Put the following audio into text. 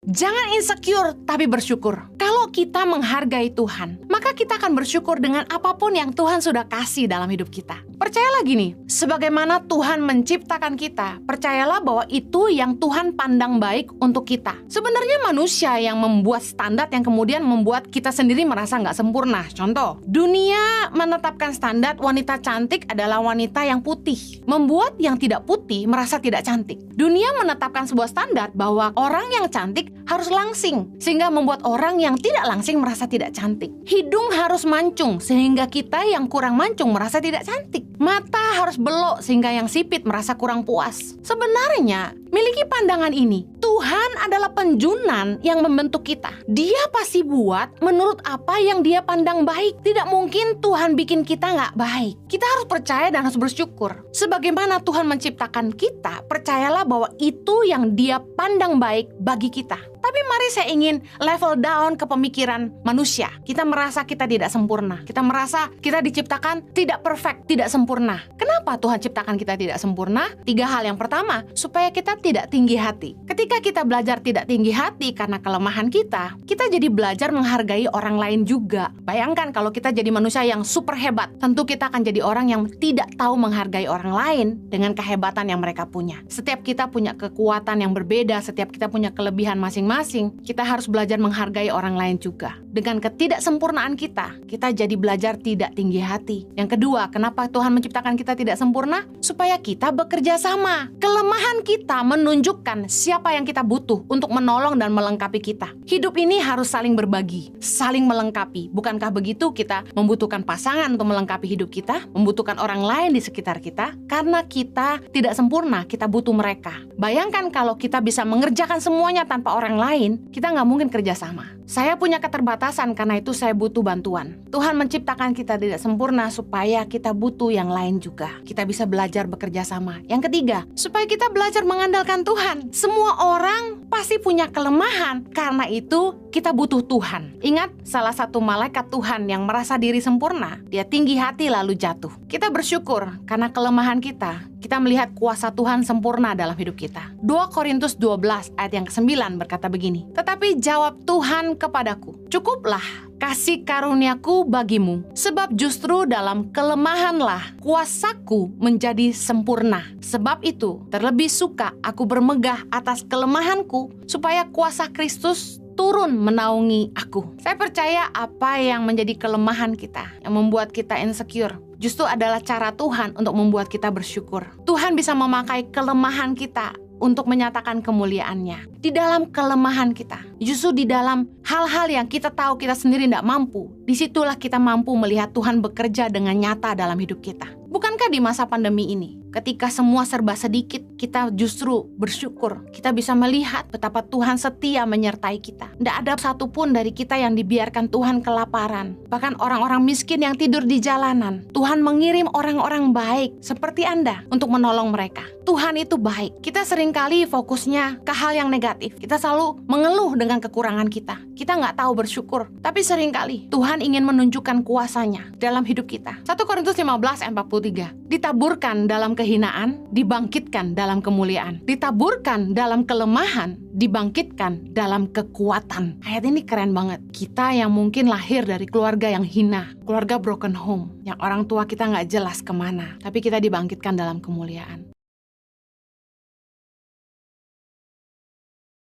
Jangan insecure, tapi bersyukur. Kalau kita menghargai Tuhan, maka kita akan bersyukur dengan apapun yang Tuhan sudah kasih dalam hidup kita. Percayalah gini, sebagaimana Tuhan menciptakan kita, percayalah bahwa itu yang Tuhan pandang baik untuk kita. Sebenarnya manusia yang membuat standar yang kemudian membuat kita sendiri merasa nggak sempurna. Contoh, dunia menetapkan standar wanita cantik adalah wanita yang putih, membuat yang tidak putih merasa tidak cantik. Dunia menetapkan sebuah standar bahwa orang yang cantik harus langsing, sehingga membuat orang yang tidak langsing merasa tidak cantik. Hidung harus mancung, sehingga kita yang kurang mancung merasa tidak cantik. Mata harus belok, sehingga yang sipit merasa kurang puas. Sebenarnya, miliki pandangan ini, Tuhan adalah penjunan yang membentuk kita. Dia pasti buat menurut apa yang Dia pandang baik. Tidak mungkin Tuhan bikin kita nggak baik. Kita harus percaya dan harus bersyukur. Sebagaimana Tuhan menciptakan kita, percayalah bahwa itu yang Dia pandang baik bagi kita. Tapi mari saya ingin level down ke pemikiran manusia. Kita merasa kita tidak sempurna. Kita merasa kita diciptakan tidak perfect, tidak sempurna. Kenapa Tuhan ciptakan kita tidak sempurna? 3 hal. Yang pertama, supaya kita tidak tinggi hati. Ketika kita belajar tidak tinggi hati karena kelemahan kita jadi belajar menghargai orang lain juga. Bayangkan kalau kita jadi manusia yang super hebat, tentu kita akan jadi orang yang tidak tahu menghargai orang lain dengan kehebatan yang mereka punya. Setiap kita punya kekuatan yang berbeda, setiap kita punya kelebihan masing-masing, kita harus belajar menghargai orang lain juga. Dengan ketidaksempurnaan kita jadi belajar tidak tinggi hati. Yang kedua, kenapa Tuhan menciptakan kita tidak sempurna? Supaya kita bekerja sama. Kelemahan kita menunjukkan siapa yang kita butuh untuk menolong dan melengkapi kita. Hidup ini harus saling berbagi, saling melengkapi. Bukankah begitu kita membutuhkan pasangan untuk melengkapi hidup kita, membutuhkan orang lain di sekitar kita? Karena kita tidak sempurna, kita butuh mereka. Bayangkan kalau kita bisa mengerjakan semuanya tanpa orang lain, kita nggak mungkin kerja sama. Saya punya keterbatasan, karena itu saya butuh bantuan. Tuhan menciptakan kita tidak sempurna supaya kita butuh yang lain juga. Kita bisa belajar bekerja sama. Yang ketiga, supaya kita belajar mengandalkan Tuhan. Semua orang pasti punya kelemahan, karena itu kita butuh Tuhan. Ingat, salah satu malaikat Tuhan yang merasa diri sempurna, dia tinggi hati lalu jatuh. Kita bersyukur karena kelemahan kita melihat kuasa Tuhan sempurna dalam hidup kita. 2 Korintus 12 ayat yang ke-9 berkata begini, "Tetapi jawab Tuhan kepadaku, cukuplah kasih karuniaku bagimu, sebab justru dalam kelemahanlah kuasaku menjadi sempurna. Sebab itu terlebih suka aku bermegah atas kelemahanku, supaya kuasa Kristus turun menaungi aku." Saya percaya apa yang menjadi kelemahan kita, yang membuat kita insecure, justru adalah cara Tuhan untuk membuat kita bersyukur. Tuhan bisa memakai kelemahan kita untuk menyatakan kemuliaan-Nya. Di dalam kelemahan kita, justru di dalam hal-hal yang kita tahu kita sendiri tidak mampu, disitulah kita mampu melihat Tuhan bekerja dengan nyata dalam hidup kita. Bukankah di masa pandemi ini, ketika semua serba sedikit, kita justru bersyukur. Kita bisa melihat betapa Tuhan setia menyertai kita. Tidak ada satupun dari kita yang dibiarkan Tuhan kelaparan. Bahkan orang-orang miskin yang tidur di jalanan, Tuhan mengirim orang-orang baik seperti Anda untuk menolong mereka. Tuhan itu baik. Kita seringkali fokusnya ke hal yang negatif. Kita selalu mengeluh dengan kekurangan kita. Kita nggak tahu bersyukur. Tapi seringkali Tuhan ingin menunjukkan kuasa-Nya dalam hidup kita. 1 Korintus 15 ayat 43. Ditaburkan dalam kehinaan, dibangkitkan dalam kemuliaan. Ditaburkan dalam kelemahan, dibangkitkan dalam kekuatan. Ayat ini keren banget. Kita yang mungkin lahir dari keluarga yang hina, keluarga broken home, yang orang tua kita nggak jelas kemana, tapi kita dibangkitkan dalam kemuliaan.